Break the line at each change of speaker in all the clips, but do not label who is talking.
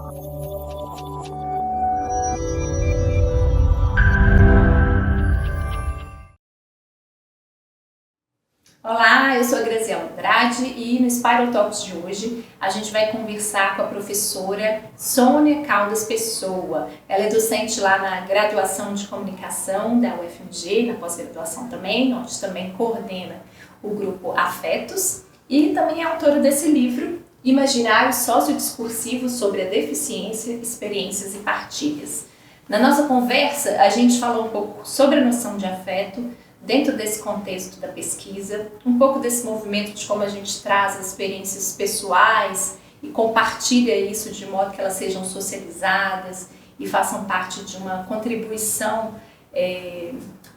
Olá, eu sou a Graziela Andrade e no Spiral Talks de hoje a gente vai conversar com a professora Sônia Caldas Pessoa. Ela é docente lá na graduação de comunicação da UFMG, na pós-graduação também, onde também coordena o grupo Afetos e também é autora desse livro, Imaginário Sociodiscursivo sobre a Deficiência, Experiências e Partilhas. Na nossa conversa, a gente falou um pouco sobre a noção de afeto, dentro desse contexto da pesquisa, um pouco desse movimento de como a gente traz as experiências pessoais e compartilha isso de modo que elas sejam socializadas e façam parte de uma contribuição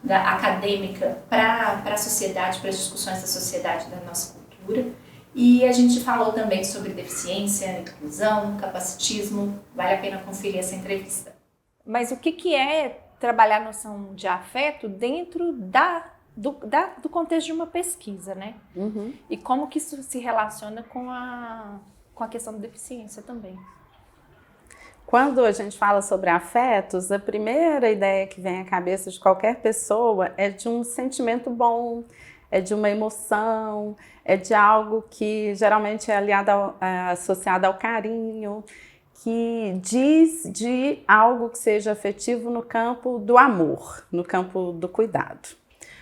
acadêmica para a sociedade, para as discussões da sociedade, da nossa cultura. E a gente falou também sobre deficiência, inclusão, capacitismo. Vale a pena conferir essa entrevista.
Mas o que é trabalhar a noção de afeto dentro do contexto de uma pesquisa, né?
Uhum.
E como que isso se relaciona com a questão da deficiência também?
Quando a gente fala sobre afetos, a primeira ideia que vem à cabeça de qualquer pessoa é de um sentimento bom, é de uma emoção, é de algo que geralmente é associado ao carinho, que diz de algo que seja afetivo no campo do amor, no campo do cuidado.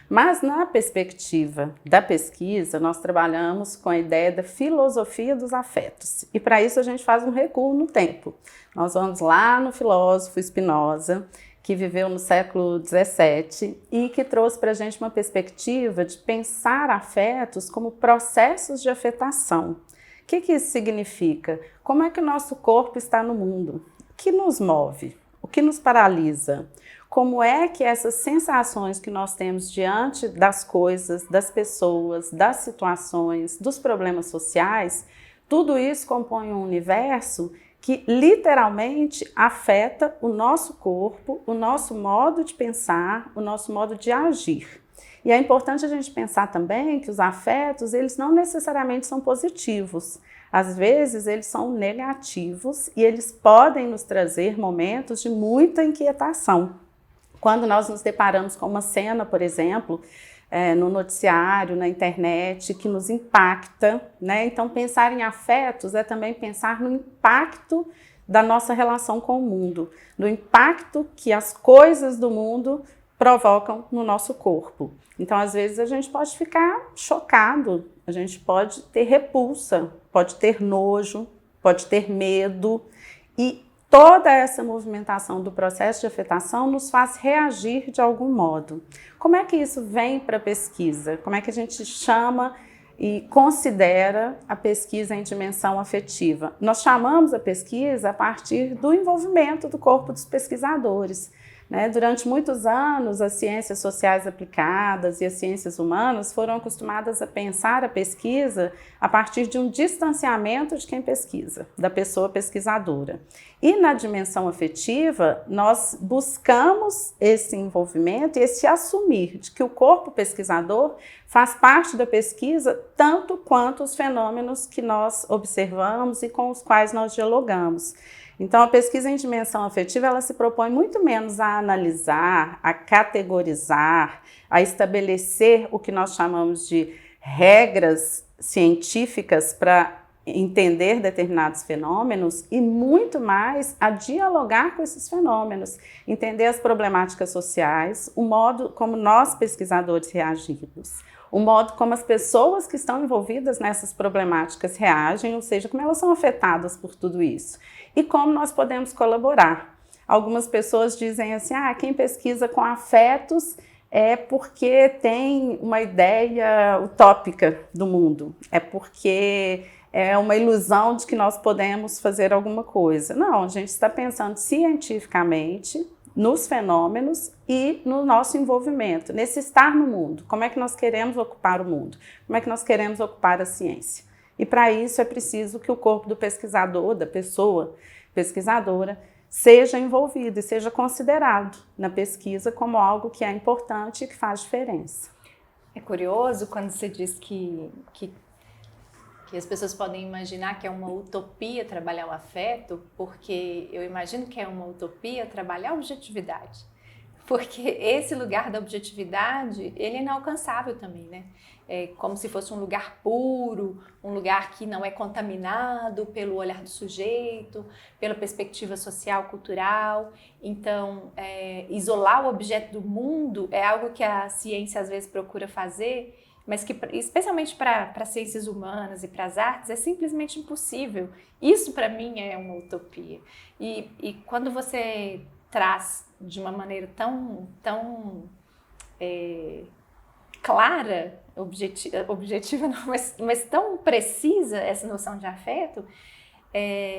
Mas na perspectiva da pesquisa, nós trabalhamos com a ideia da filosofia dos afetos. E para isso a gente faz um recuo no tempo. Nós vamos lá no filósofo Spinoza, que viveu no século XVII e que trouxe para a gente uma perspectiva de pensar afetos como processos de afetação. O que isso significa? Como é que o nosso corpo está no mundo? O que nos move? O que nos paralisa? Como é que essas sensações que nós temos diante das coisas, das pessoas, das situações, dos problemas sociais, tudo isso compõe um universo que literalmente afeta o nosso corpo, o nosso modo de pensar, o nosso modo de agir. E é importante a gente pensar também que os afetos, eles não necessariamente são positivos. Às vezes, eles são negativos e eles podem nos trazer momentos de muita inquietação. Quando nós nos deparamos com uma cena, por exemplo, no noticiário, na internet, que nos impacta, né? Então, pensar em afetos é também pensar no impacto da nossa relação com o mundo, no impacto que as coisas do mundo provocam no nosso corpo. Então, às vezes, a gente pode ficar chocado, a gente pode ter repulsa, pode ter nojo, pode ter medo. E toda essa movimentação do processo de afetação nos faz reagir de algum modo. Como é que isso vem para a pesquisa? Como é que a gente chama e considera a pesquisa em dimensão afetiva? Nós chamamos a pesquisa a partir do envolvimento do corpo dos pesquisadores. Durante muitos anos, as ciências sociais aplicadas e as ciências humanas foram acostumadas a pensar a pesquisa a partir de um distanciamento de quem pesquisa, da pessoa pesquisadora. E na dimensão afetiva, nós buscamos esse envolvimento e esse assumir de que o corpo pesquisador faz parte da pesquisa tanto quanto os fenômenos que nós observamos e com os quais nós dialogamos. Então, a pesquisa em dimensão afetiva, ela se propõe muito menos a analisar, a categorizar, a estabelecer o que nós chamamos de regras científicas para entender determinados fenômenos e muito mais a dialogar com esses fenômenos, entender as problemáticas sociais, o modo como nós pesquisadores reagimos, o modo como as pessoas que estão envolvidas nessas problemáticas reagem, ou seja, como elas são afetadas por tudo isso. E como nós podemos colaborar. Algumas pessoas dizem assim, quem pesquisa com afetos é porque tem uma ideia utópica do mundo, é porque é uma ilusão de que nós podemos fazer alguma coisa. Não, a gente está pensando cientificamente nos fenômenos e no nosso envolvimento, nesse estar no mundo. Como é que nós queremos ocupar o mundo? Como é que nós queremos ocupar a ciência? E para isso é preciso que o corpo do pesquisador, da pessoa pesquisadora, seja envolvido e seja considerado na pesquisa como algo que é importante e que faz diferença.
É curioso quando você diz que que as pessoas podem imaginar que é uma utopia trabalhar o afeto, porque eu imagino que é uma utopia trabalhar a objetividade. Porque esse lugar da objetividade, ele é inalcançável também, né? É como se fosse um lugar puro, um lugar que não é contaminado pelo olhar do sujeito, pela perspectiva social, cultural. Então, isolar o objeto do mundo é algo que a ciência às vezes procura fazer, mas que, especialmente para ciências humanas e para as artes, é simplesmente impossível. Isso, para mim, é uma utopia. E quando você traz de uma maneira tão clara, objetiva não, mas tão precisa essa noção de afeto,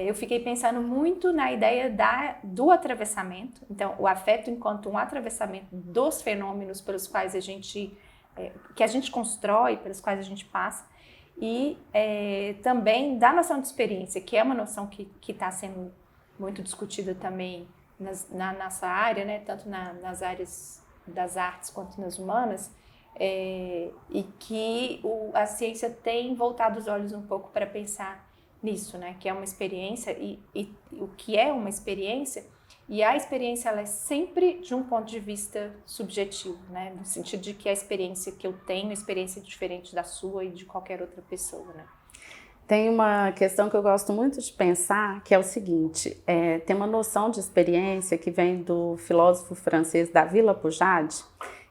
eu fiquei pensando muito na ideia do atravessamento. Então, o afeto enquanto um atravessamento dos fenômenos pelos quais que a gente constrói, pelos quais a gente passa, e também da noção de experiência, que é uma noção que está sendo muito discutida também na nossa área, né? Tanto nas áreas das artes quanto nas humanas, e que a ciência tem voltado os olhos um pouco para pensar nisso, né? Que é uma experiência e o que é uma experiência, e a experiência ela é sempre de um ponto de vista subjetivo, né? No sentido de que a experiência que eu tenho é uma experiência diferente da sua e de qualquer outra pessoa, né?
Tem uma questão que eu gosto muito de pensar, que é o seguinte, tem uma noção de experiência que vem do filósofo francês David Lapouade,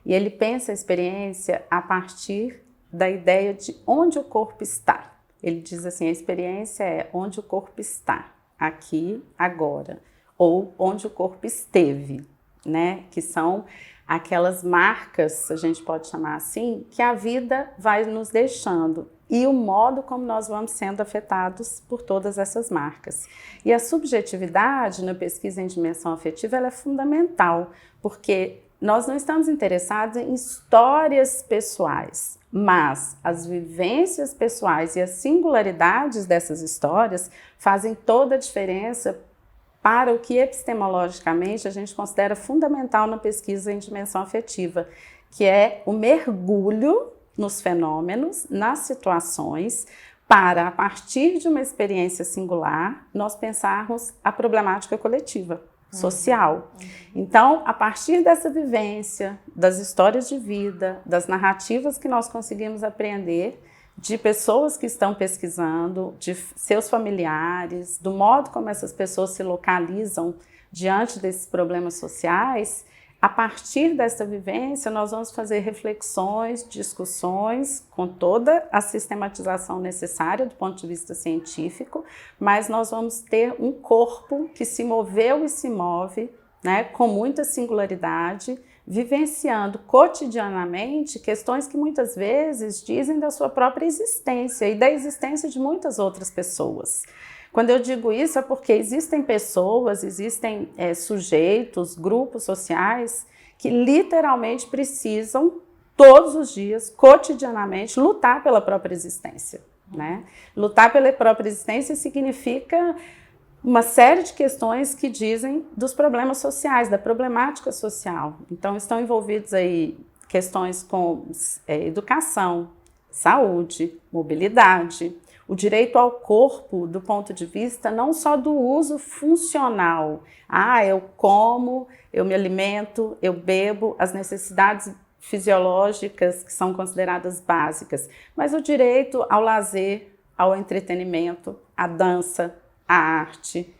e ele pensa a experiência a partir da ideia de onde o corpo está. Ele diz assim, a experiência é onde o corpo está, aqui, agora, ou onde o corpo esteve, né? Que são aquelas marcas, a gente pode chamar assim, que a vida vai nos deixando e o modo como nós vamos sendo afetados por todas essas marcas. E a subjetividade na pesquisa em dimensão afetiva ela é fundamental, porque nós não estamos interessados em histórias pessoais, mas as vivências pessoais e as singularidades dessas histórias fazem toda a diferença para o que epistemologicamente a gente considera fundamental na pesquisa em dimensão afetiva, que é o mergulho nos fenômenos, nas situações, para, a partir de uma experiência singular, nós pensarmos a problemática coletiva, social. Então, a partir dessa vivência, das histórias de vida, das narrativas que nós conseguimos aprender, de pessoas que estão pesquisando, de seus familiares, do modo como essas pessoas se localizam diante desses problemas sociais, a partir dessa vivência nós vamos fazer reflexões, discussões com toda a sistematização necessária do ponto de vista científico, mas nós vamos ter um corpo que se moveu e se move, né, com muita singularidade, vivenciando cotidianamente questões que muitas vezes dizem da sua própria existência e da existência de muitas outras pessoas. Quando eu digo isso é porque existem pessoas, existem sujeitos, grupos sociais que literalmente precisam todos os dias, cotidianamente, lutar pela própria existência, né? Lutar pela própria existência significa uma série de questões que dizem dos problemas sociais, da problemática social. Então, estão envolvidos aí questões com educação, saúde, mobilidade, o direito ao corpo do ponto de vista não só do uso funcional. Eu como, eu me alimento, eu bebo, as necessidades fisiológicas que são consideradas básicas, mas o direito ao lazer, ao entretenimento, à dança, à arte,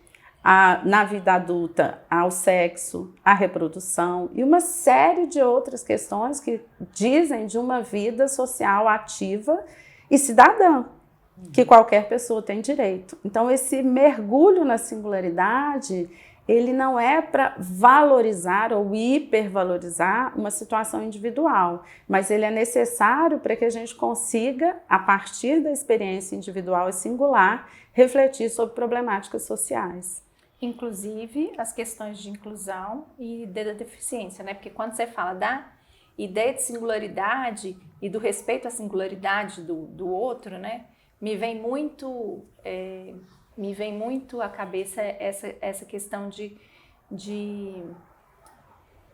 na vida adulta, ao sexo, à reprodução e uma série de outras questões que dizem de uma vida social ativa e cidadã, que qualquer pessoa tem direito. Então, esse mergulho na singularidade, ele não é para valorizar ou hipervalorizar uma situação individual, mas ele é necessário para que a gente consiga, a partir da experiência individual e singular, refletir sobre problemáticas sociais.
Inclusive as questões de inclusão e da deficiência, né? Porque quando você fala da ideia de singularidade e do respeito à singularidade do outro, né? Me vem muito à cabeça essa questão de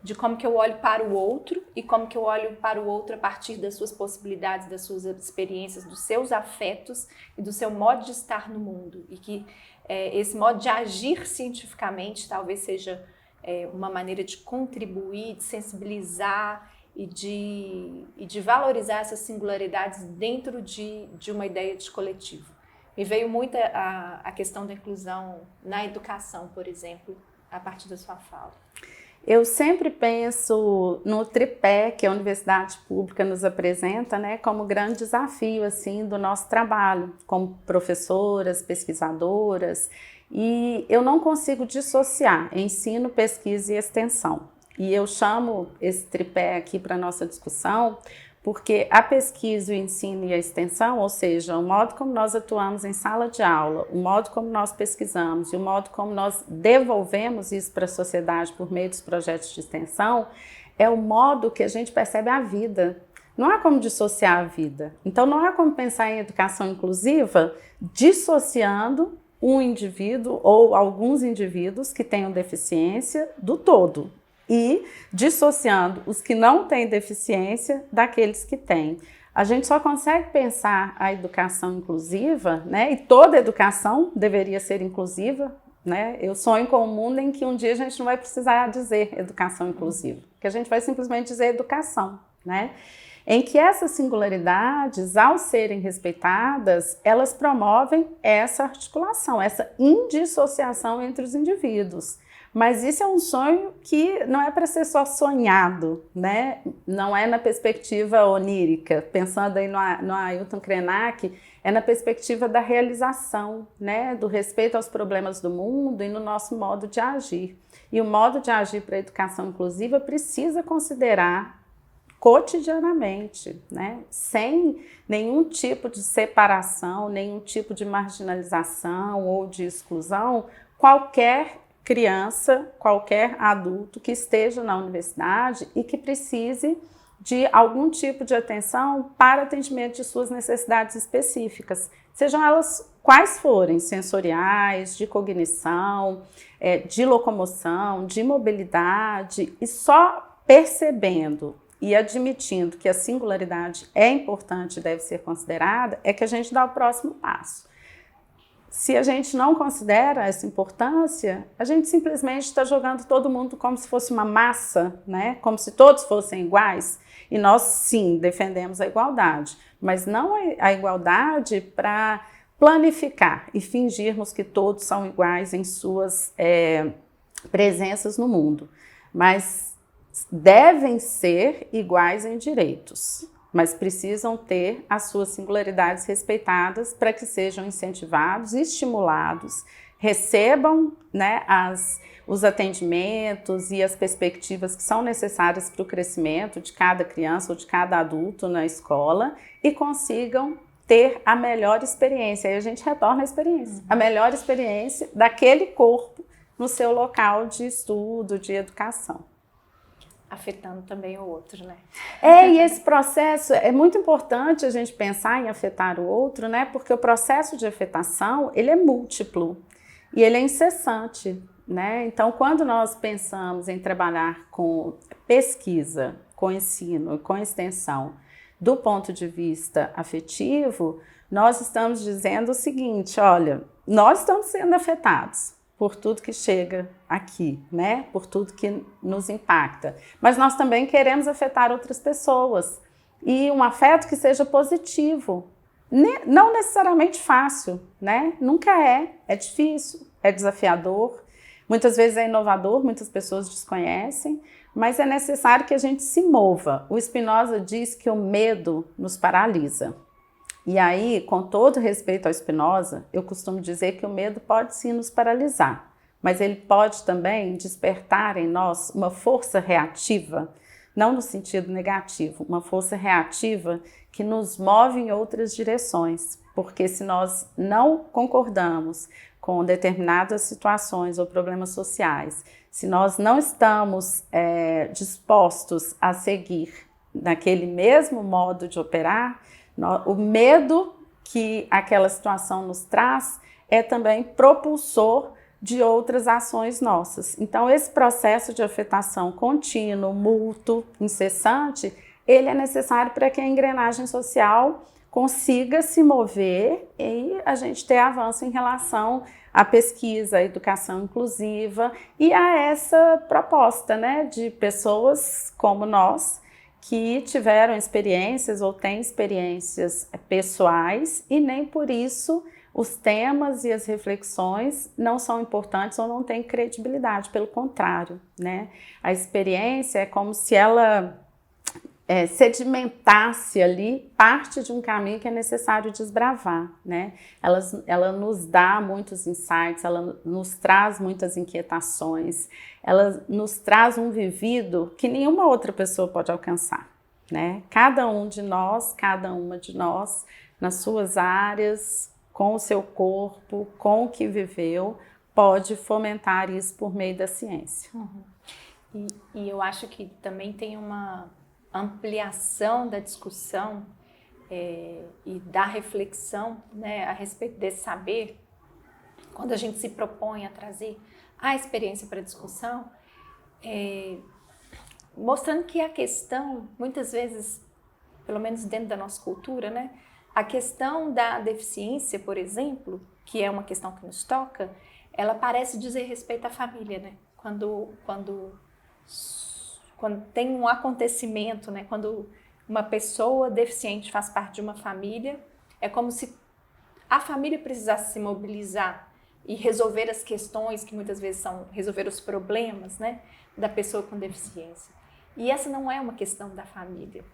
de como que eu olho para o outro e como que eu olho para o outro a partir das suas possibilidades, das suas experiências, dos seus afetos e do seu modo de estar no mundo. E que esse modo de agir cientificamente talvez seja uma maneira de contribuir, de sensibilizar e de valorizar essas singularidades dentro de uma ideia de coletivo. Me veio muito a questão da inclusão na educação, por exemplo, a partir da sua fala.
Eu sempre penso no tripé que a universidade pública nos apresenta, né, como grande desafio assim, do nosso trabalho, como professoras, pesquisadoras, e eu não consigo dissociar ensino, pesquisa e extensão. E eu chamo esse tripé aqui para a nossa discussão porque a pesquisa, o ensino e a extensão, ou seja, o modo como nós atuamos em sala de aula, o modo como nós pesquisamos e o modo como nós devolvemos isso para a sociedade por meio dos projetos de extensão, é o modo que a gente percebe a vida. Não há como dissociar a vida. Então, não há como pensar em educação inclusiva dissociando um indivíduo ou alguns indivíduos que tenham deficiência do todo. E dissociando os que não têm deficiência daqueles que têm. A gente só consegue pensar a educação inclusiva, né? E toda educação deveria ser inclusiva, né? Eu sonho com um mundo em que um dia a gente não vai precisar dizer educação inclusiva, que a gente vai simplesmente dizer educação, né? Em que essas singularidades, ao serem respeitadas, elas promovem essa articulação, essa indissociação entre os indivíduos. Mas isso é um sonho que não é para ser só sonhado, né? Não é na perspectiva onírica, pensando aí no Ailton Krenak, é na perspectiva da realização, né? Do respeito aos problemas do mundo e no nosso modo de agir. E o modo de agir para a educação inclusiva precisa considerar cotidianamente, né? Sem nenhum tipo de separação, nenhum tipo de marginalização ou de exclusão, qualquer criança, qualquer adulto que esteja na universidade e que precise de algum tipo de atenção para atendimento de suas necessidades específicas, sejam elas quais forem, sensoriais, de cognição, de locomoção, de mobilidade, e só percebendo e admitindo que a singularidade é importante e deve ser considerada, é que a gente dá o próximo passo. Se a gente não considera essa importância, a gente simplesmente está jogando todo mundo como se fosse uma massa, né? Como se todos fossem iguais. E nós, sim, defendemos a igualdade, mas não a igualdade para planificar e fingirmos que todos são iguais em suas presenças no mundo, mas devem ser iguais em direitos. Mas precisam ter as suas singularidades respeitadas para que sejam incentivados, estimulados, recebam, né, os atendimentos e as perspectivas que são necessárias para o crescimento de cada criança ou de cada adulto na escola e consigam ter a melhor experiência. Aí a gente retorna à experiência, a melhor experiência daquele corpo no seu local de estudo, de educação.
Afetando também o outro, né?
E esse processo, é muito importante a gente pensar em afetar o outro, né? Porque o processo de afetação, ele é múltiplo e ele é incessante, né? Então, quando nós pensamos em trabalhar com pesquisa, com ensino, com extensão, do ponto de vista afetivo, nós estamos dizendo o seguinte, olha, nós estamos sendo afetados por tudo que chega aqui, né? Por tudo que nos impacta. Mas nós também queremos afetar outras pessoas. E um afeto que seja positivo. Não necessariamente fácil, né? Nunca é difícil, é desafiador. Muitas vezes é inovador, muitas pessoas desconhecem, mas é necessário que a gente se mova. O Spinoza diz que o medo nos paralisa. E aí, com todo respeito ao Spinoza, eu costumo dizer que o medo pode sim nos paralisar, mas ele pode também despertar em nós uma força reativa, não no sentido negativo, uma força reativa que nos move em outras direções, porque se nós não concordamos com determinadas situações ou problemas sociais, se nós não estamos dispostos a seguir naquele mesmo modo de operar, o medo que aquela situação nos traz é também propulsor de outras ações nossas. Então, esse processo de afetação contínuo, mútuo, incessante, ele é necessário para que a engrenagem social consiga se mover e a gente ter avanço em relação à pesquisa, à educação inclusiva e a essa proposta, né, de pessoas como nós que tiveram experiências ou têm experiências pessoais e nem por isso os temas e as reflexões não são importantes ou não têm credibilidade, pelo contrário, né? A experiência é como se ela sedimentasse ali parte de um caminho que é necessário desbravar, né? Ela nos dá muitos insights, ela nos traz muitas inquietações, ela nos traz um vivido que nenhuma outra pessoa pode alcançar, né? Cada um de nós, cada uma de nós, nas suas áreas, com o seu corpo, com o que viveu, pode fomentar isso por meio da ciência.
Uhum. E eu acho que também tem uma ampliação da discussão e da reflexão, né, a respeito desse saber, quando a gente se propõe a trazer a experiência para a discussão, mostrando que a questão, muitas vezes, pelo menos dentro da nossa cultura, né, a questão da deficiência, por exemplo, que é uma questão que nos toca, ela parece dizer respeito à família, né? Quando tem um acontecimento, né? Quando uma pessoa deficiente faz parte de uma família, é como se a família precisasse se mobilizar e resolver as questões que muitas vezes são resolver os problemas, né, da pessoa com deficiência. E essa não é uma questão da família.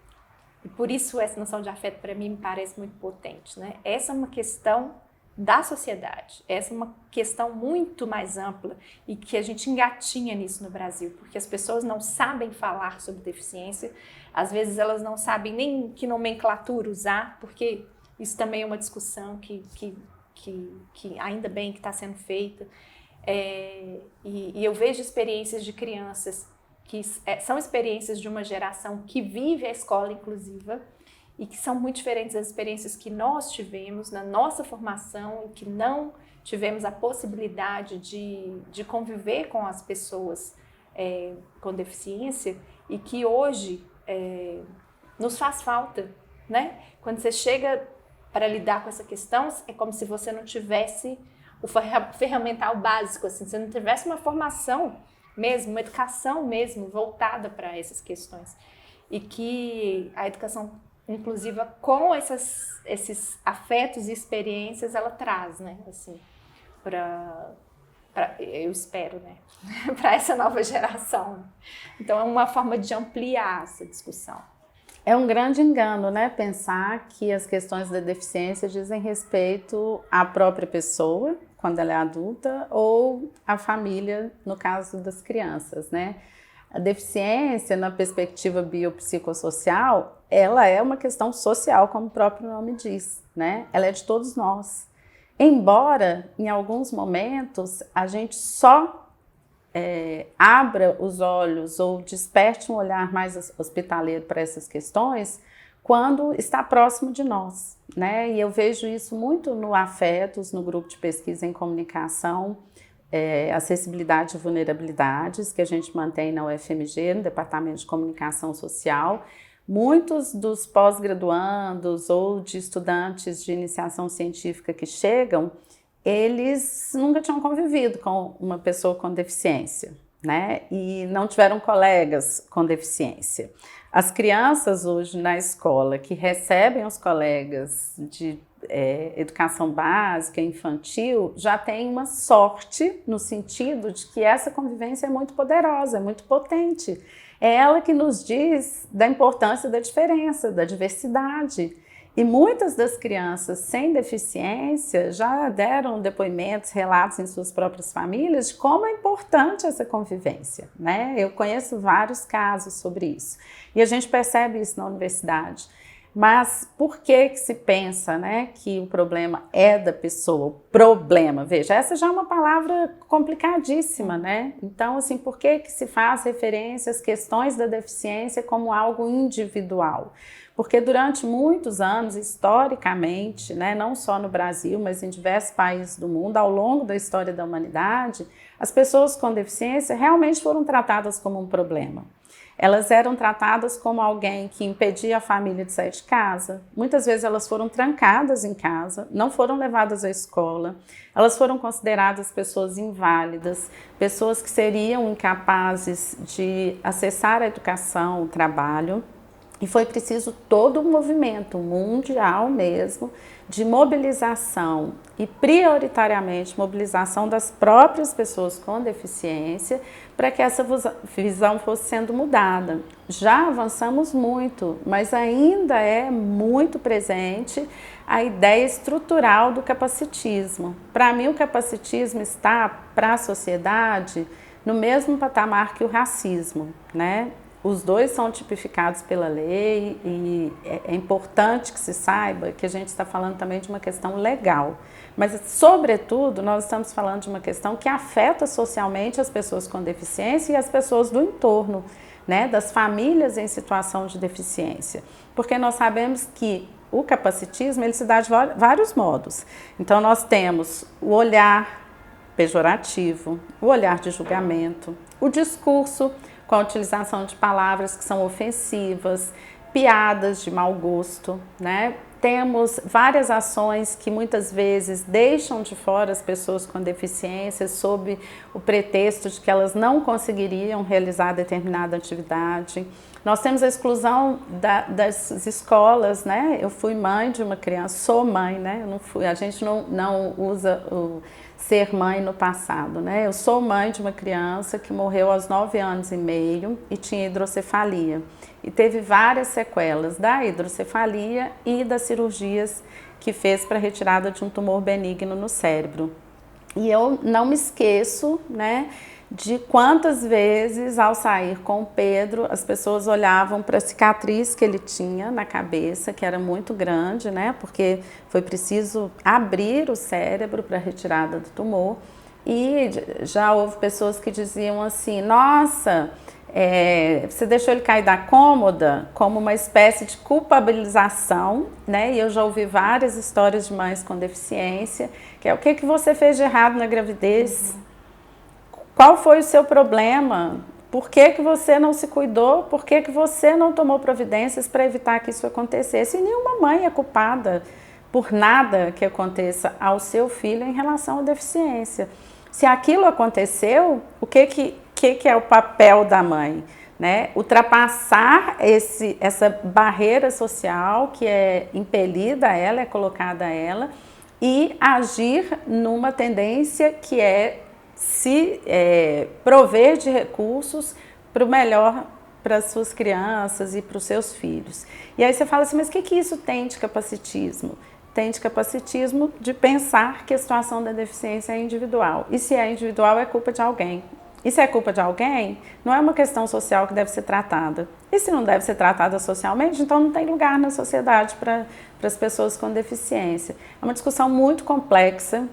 E por isso essa noção de afeto para mim me parece muito potente, né? Essa é uma questão da sociedade, essa é uma questão muito mais ampla e que a gente engatinha nisso no Brasil, porque as pessoas não sabem falar sobre deficiência, às vezes elas não sabem nem que nomenclatura usar, porque isso também é uma discussão que ainda bem que está sendo feita, e eu vejo experiências de crianças que são experiências de uma geração que vive a escola inclusiva e que são muito diferentes das experiências que nós tivemos na nossa formação e que não tivemos a possibilidade de conviver com as pessoas com deficiência e que hoje nos faz falta, né? Quando você chega para lidar com essa questão, é como se você não tivesse o ferramental básico, assim, você não tivesse uma formação mesmo, uma educação mesmo voltada para essas questões. E que a educação inclusiva com esses afetos e experiências ela traz, né, assim, eu espero, né, para essa nova geração. Então é uma forma de ampliar essa discussão.
É um grande engano, né, pensar que as questões da deficiência dizem respeito à própria pessoa, quando ela é adulta, ou à família, no caso das crianças, né? A deficiência, na perspectiva biopsicossocial, ela é uma questão social, como o próprio nome diz, né? Ela é de todos nós. Embora, em alguns momentos, a gente só abra os olhos ou desperte um olhar mais hospitaleiro para essas questões quando está próximo de nós, né? E eu vejo isso muito no Afetos, no grupo de pesquisa em comunicação, acessibilidade e vulnerabilidades, que a gente mantém na UFMG, no Departamento de Comunicação Social. Muitos dos pós-graduandos ou de estudantes de iniciação científica que chegam, eles nunca tinham convivido com uma pessoa com deficiência, né? E não tiveram colegas com deficiência. As crianças hoje na escola que recebem os colegas de educação básica, infantil, já têm uma sorte no sentido de que essa convivência é muito poderosa, é muito potente. É ela que nos diz da importância da diferença, da diversidade. E muitas das crianças sem deficiência já deram depoimentos, relatos em suas próprias famílias de como é importante essa convivência, né? Eu conheço vários casos sobre isso. E a gente percebe isso na universidade. Mas por que se pensa, né, que o problema é da pessoa? O problema, veja, essa já é uma palavra complicadíssima, né? Então, assim, por que se faz referência às questões da deficiência como algo individual? Porque durante muitos anos, historicamente, né, não só no Brasil, mas em diversos países do mundo, ao longo da história da humanidade, as pessoas com deficiência realmente foram tratadas como um problema. Elas eram tratadas como alguém que impedia a família de sair de casa. Muitas vezes elas foram trancadas em casa, não foram levadas à escola. Elas foram consideradas pessoas inválidas, pessoas que seriam incapazes de acessar a educação, o trabalho. E foi preciso todo um movimento mundial mesmo de mobilização e prioritariamente mobilização das próprias pessoas com deficiência para que essa visão fosse sendo mudada. Já avançamos muito, mas ainda é muito presente a ideia estrutural do capacitismo. Para mim, o capacitismo está para a sociedade no mesmo patamar que o racismo, né? Os dois são tipificados pela lei e é importante que se saiba que a gente está falando também de uma questão legal. Mas, sobretudo, nós estamos falando de uma questão que afeta socialmente as pessoas com deficiência e as pessoas do entorno, né, das famílias em situação de deficiência. Porque nós sabemos que o capacitismo ele se dá de vários modos. Então, nós temos o olhar pejorativo, o olhar de julgamento, o discurso com a utilização de palavras que são ofensivas, piadas de mau gosto, né? Temos várias ações que muitas vezes deixam de fora as pessoas com deficiência sob o pretexto de que elas não conseguiriam realizar determinada atividade. Nós temos a exclusão das escolas, né? Eu fui mãe de uma criança, sou mãe, né? A gente não usa o ser mãe no passado, né? Eu sou mãe de uma criança que morreu aos 9 anos e meio e tinha hidrocefalia. E teve várias sequelas da hidrocefalia e das cirurgias que fez para a retirada de um tumor benigno no cérebro. E eu não me esqueço, né, de quantas vezes, ao sair com o Pedro, as pessoas olhavam para a cicatriz que ele tinha na cabeça, que era muito grande, né? Porque foi preciso abrir o cérebro para a retirada do tumor. E já houve pessoas que diziam assim, nossa, você deixou ele cair da cômoda, como uma espécie de culpabilização, né? E eu já ouvi várias histórias de mães com deficiência, que é o que você fez de errado na gravidez? Qual foi o seu problema? Por que você não se cuidou? Por que você não tomou providências para evitar que isso acontecesse? E nenhuma mãe é culpada por nada que aconteça ao seu filho em relação à deficiência. Se aquilo aconteceu, o que é o papel da mãe? Né? Ultrapassar essa barreira social que é impelida a ela, é colocada a ela, e agir numa tendência que é se prover de recursos para o melhor para as suas crianças e para os seus filhos. E aí você fala assim, mas o que isso tem de capacitismo? Tem de capacitismo de pensar que a situação da deficiência é individual. E se é individual, é culpa de alguém. E se é culpa de alguém, não é uma questão social que deve ser tratada. E se não deve ser tratada socialmente, então não tem lugar na sociedade para as pessoas com deficiência. É uma discussão muito complexa,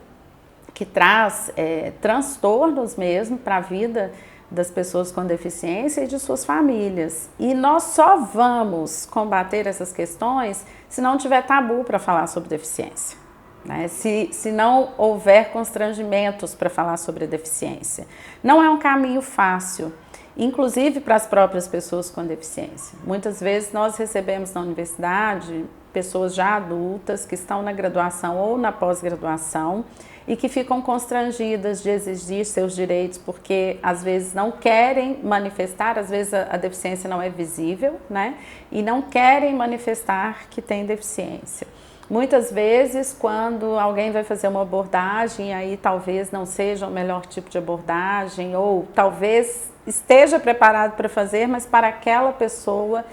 que traz transtornos mesmo para a vida das pessoas com deficiência e de suas famílias. E nós só vamos combater essas questões se não tiver tabu para falar sobre deficiência, né? Se não houver constrangimentos para falar sobre a deficiência. Não é um caminho fácil, inclusive para as próprias pessoas com deficiência. Muitas vezes nós recebemos na universidade pessoas já adultas que estão na graduação ou na pós-graduação e que ficam constrangidas de exigir seus direitos porque às vezes não querem manifestar, às vezes a deficiência não é visível, né? E não querem manifestar que tem deficiência. Muitas vezes, quando alguém vai fazer uma abordagem, aí talvez não seja o melhor tipo de abordagem, ou talvez esteja preparado para fazer, mas para aquela pessoa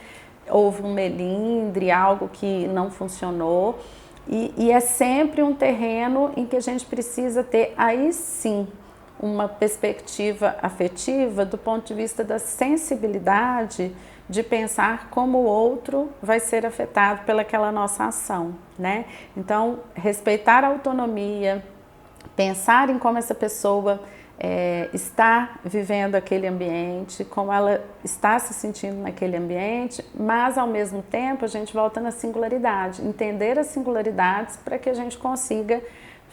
houve um melindre, algo que não funcionou. E é sempre um terreno em que a gente precisa ter, aí sim, uma perspectiva afetiva do ponto de vista da sensibilidade de pensar como o outro vai ser afetado pelaquela nossa ação, né? Então, respeitar a autonomia, pensar em como essa pessoa está vivendo aquele ambiente, como ela está se sentindo naquele ambiente, mas ao mesmo tempo a gente volta na singularidade, entender as singularidades para que a gente consiga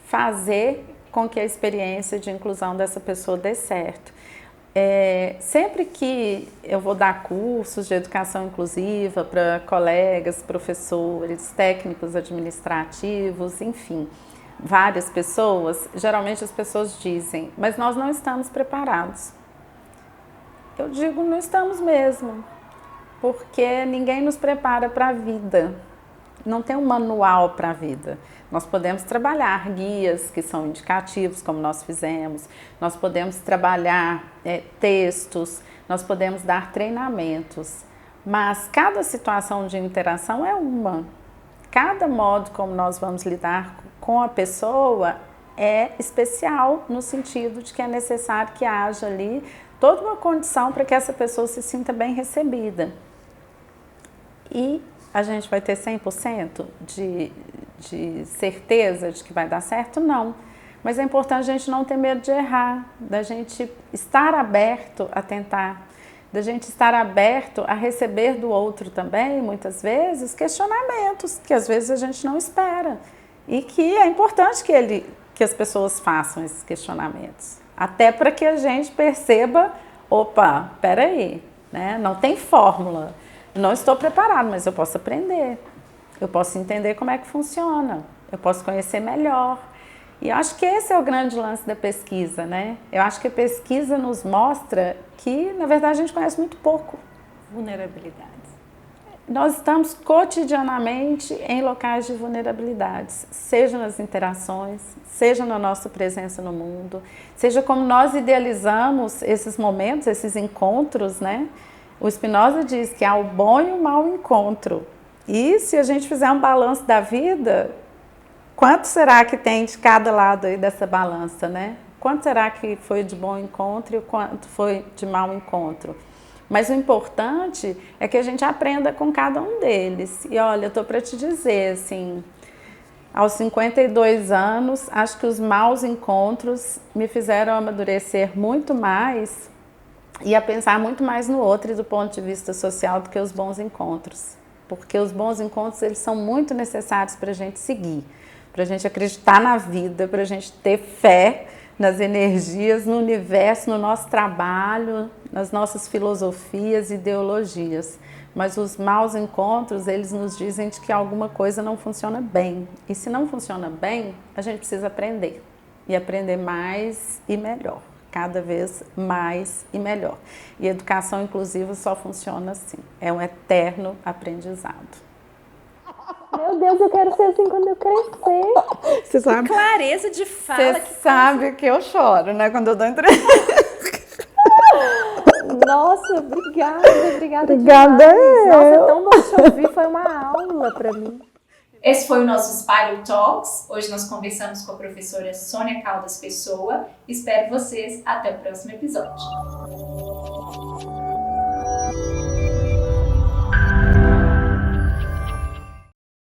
fazer com que a experiência de inclusão dessa pessoa dê certo. Sempre que eu vou dar cursos de educação inclusiva para colegas, professores, técnicos administrativos, enfim, várias pessoas, geralmente as pessoas dizem, mas nós não estamos preparados. Eu digo, não estamos mesmo, porque ninguém nos prepara para a vida. Não tem um manual para a vida. Nós podemos trabalhar guias que são indicativos, como nós fizemos, nós podemos trabalhar textos, nós podemos dar treinamentos, mas cada situação de interação é uma. Cada modo como nós vamos lidar com a pessoa é especial no sentido de que é necessário que haja ali toda uma condição para que essa pessoa se sinta bem recebida. E a gente vai ter 100% de certeza de que vai dar certo? Não. Mas é importante a gente não ter medo de errar, da gente estar aberto a tentar, da gente estar aberto a receber do outro também, muitas vezes, questionamentos que às vezes a gente não espera. E que é importante que as pessoas façam esses questionamentos. Até para que a gente perceba, opa, peraí, né? Não tem fórmula. Não estou preparado, mas eu posso aprender. Eu posso entender como é que funciona. Eu posso conhecer melhor. E eu acho que esse é o grande lance da pesquisa, né? Eu acho que a pesquisa nos mostra que, na verdade, a gente conhece muito pouco.
Vulnerabilidades.
Nós estamos cotidianamente em locais de vulnerabilidades, seja nas interações, seja na nossa presença no mundo, seja como nós idealizamos esses momentos, esses encontros, né? O Spinoza diz que há o bom e o mau encontro. E se a gente fizer um balanço da vida, quanto será que tem de cada lado aí dessa balança, né? Quanto será que foi de bom encontro e quanto foi de mau encontro? Mas o importante é que a gente aprenda com cada um deles. E olha, eu estou para te dizer, assim, aos 52 anos, acho que os maus encontros me fizeram amadurecer muito mais e a pensar muito mais no outro e do ponto de vista social do que os bons encontros. Porque os bons encontros, eles são muito necessários para a gente seguir, para a gente acreditar na vida, para a gente ter fé nas energias, no universo, no nosso trabalho, nas nossas filosofias e ideologias. Mas os maus encontros, eles nos dizem de que alguma coisa não funciona bem. E se não funciona bem, a gente precisa aprender. E aprender mais e melhor. Cada vez mais e melhor. E educação inclusiva só funciona assim. É um eterno aprendizado.
Meu Deus, eu quero ser assim quando eu crescer.
Você sabe?
Que clareza de fala.
Você sabe que eu choro, né? Quando eu dou entrevista.
Nossa, obrigada.
Obrigada.
Nossa, é tão bom te ouvir. Foi uma aula para mim.
Esse foi o nosso Spiral Talks. Hoje nós conversamos com a professora Sônia Caldas Pessoa. Espero vocês até o próximo episódio.